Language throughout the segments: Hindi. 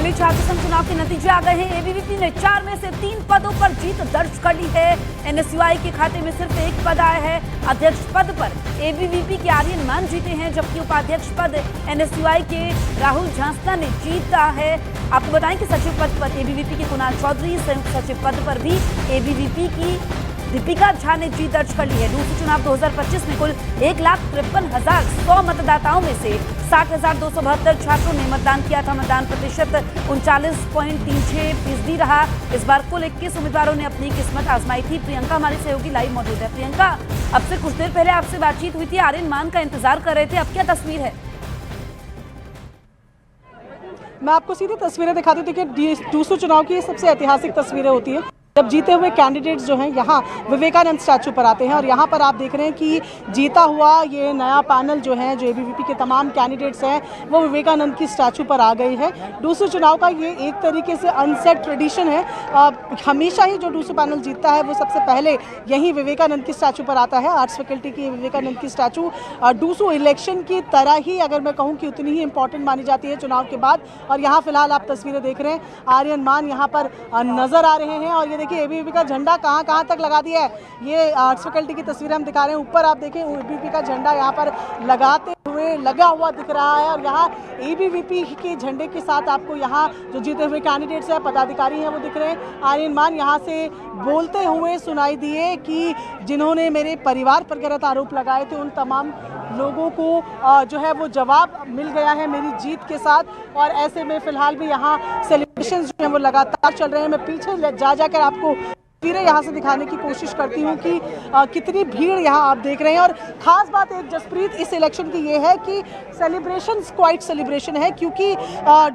दिल्ली छात्र संघ चुनाव के नतीजे आ गए हैं। एबीवीपी ने 4 में से 3 पदों पर जीत दर्ज कर ली है। एनएसयूआई के खाते में सिर्फ 1 पद आया है। अध्यक्ष पद पर एबीवीपी के आर्यन मान जीते हैं, जबकि उपाध्यक्ष पद एनएसयूआई के राहुल झांसना ने जीता है। आपको बताएं कि सचिव पद पर एबीवीपी के कुणाल चौधरी, संयुक्त सचिव पद पर भी एबीवीपी की दीपिका झा ने जीत दर्ज कर ली है। दूसरे चुनाव 2025 में कुल 1,53,100 मतदाताओं में से 60,272 छात्रों ने मतदान किया था। मतदान प्रतिशत 39.36% रहा। इस बार कुल 21 उम्मीदवारों ने अपनी किस्मत आजमाई थी। प्रियंका हमारी सहयोगी लाइव मौजूद है। प्रियंका, अब से कुछ देर पहले आपसे बातचीत हुई थी, आर्यन मान का इंतजार कर रहे थे, अब क्या तस्वीर है? मैं आपको सीधी तस्वीरें दिखाती हूँ। देखिए, दूसरे चुनाव की सबसे ऐतिहासिक तस्वीरें होती है जब जीते हुए कैंडिडेट्स जो हैं यहाँ विवेकानंद स्टैचू पर आते हैं, और यहाँ पर आप देख रहे हैं कि जीता हुआ ये नया पैनल जो है, जो एबीवीपी के तमाम कैंडिडेट्स हैं, वो विवेकानंद की स्टैचू पर आ गई है। दूसरे चुनाव का ये एक तरीके से अनसेट ट्रेडिशन है। हमेशा ही जो दूसरा पैनल जीतता है वो सबसे पहले यहीं विवेकानंद की स्टैचू पर आता है। आर्ट्स फैकल्टी की विवेकानंद की स्टैचू दूसरों इलेक्शन की तरह ही, अगर मैं कहूँ कि उतनी ही इंपॉर्टेंट मानी जाती है चुनाव के बाद। और यहाँ फिलहाल आप तस्वीरें देख रहे हैं, आर्यन मान यहाँ पर नजर आ रहे हैं। और ये देखिए, एबीवीपी का झंडा कहाँ तक लगा दिया है। ये आर्ट्स फैकल्टी की तस्वीरें हम दिखा रहे हैं। ऊपर आप देखें, एबीवीपी का झंडा यहाँ पर लगा हुआ दिख रहा है। और यहाँ एबीवीपी के झंडे के साथ आपको यहाँ जो जीते हुए कैंडिडेट्स हैं, पदाधिकारी हैं, वो दिख रहे हैं। आर्यन मान यहाँ से बोलते हुए सुनाई दिए कि जिन्होंने मेरे परिवार पर गलत आरोप लगाए थे, उन तमाम लोगों को जो है वो जवाब मिल गया है मेरी जीत के साथ। और ऐसे में फिलहाल भी यहाँ सेलिब्रेशंस जो हैं वो लगातार चल रहे हैं। मैं पीछे जाकर आपको तस्वीरें यहाँ से दिखाने की कोशिश करती हूँ कि कितनी भीड़ यहाँ आप देख रहे हैं। और ख़ास बात एक जसप्रीत इस इलेक्शन की ये है कि सेलिब्रेशंस क्वाइट सेलिब्रेशन है, क्योंकि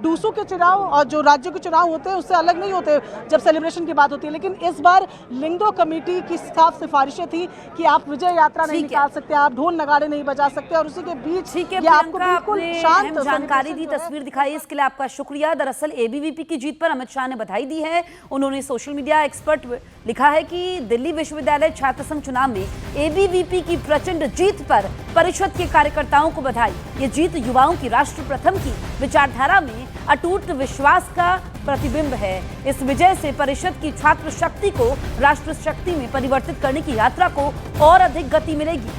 डूसू के चुनाव और जो राज्य के चुनाव होते हैं उससे अलग नहीं होते जब सेलिब्रेशन की बात होती है। लेकिन इस बार लिंगदो कमेटी की साफ सिफारिशें थी कि आप विजय यात्रा नहीं निकाल सकते, आप ढोल नगाड़े नहीं बजा सकते, और उसी के बीच आपको बिल्कुल शांत जानकारी दी, तस्वीर दिखाई, इसके लिए आपका शुक्रिया। दरअसल एबीवीपी की जीत पर अमित शाह ने बधाई दी है। उन्होंने सोशल मीडिया एक्सपर्ट लिखा है कि दिल्ली विश्वविद्यालय छात्र संघ चुनाव में एबीवीपी की प्रचंड जीत पर परिषद के कार्यकर्ताओं को बधाई। ये जीत युवाओं की राष्ट्र प्रथम की विचारधारा में अटूट विश्वास का प्रतिबिंब है। इस विजय से परिषद की छात्र शक्ति को राष्ट्र शक्ति में परिवर्तित करने की यात्रा को और अधिक गति मिलेगी।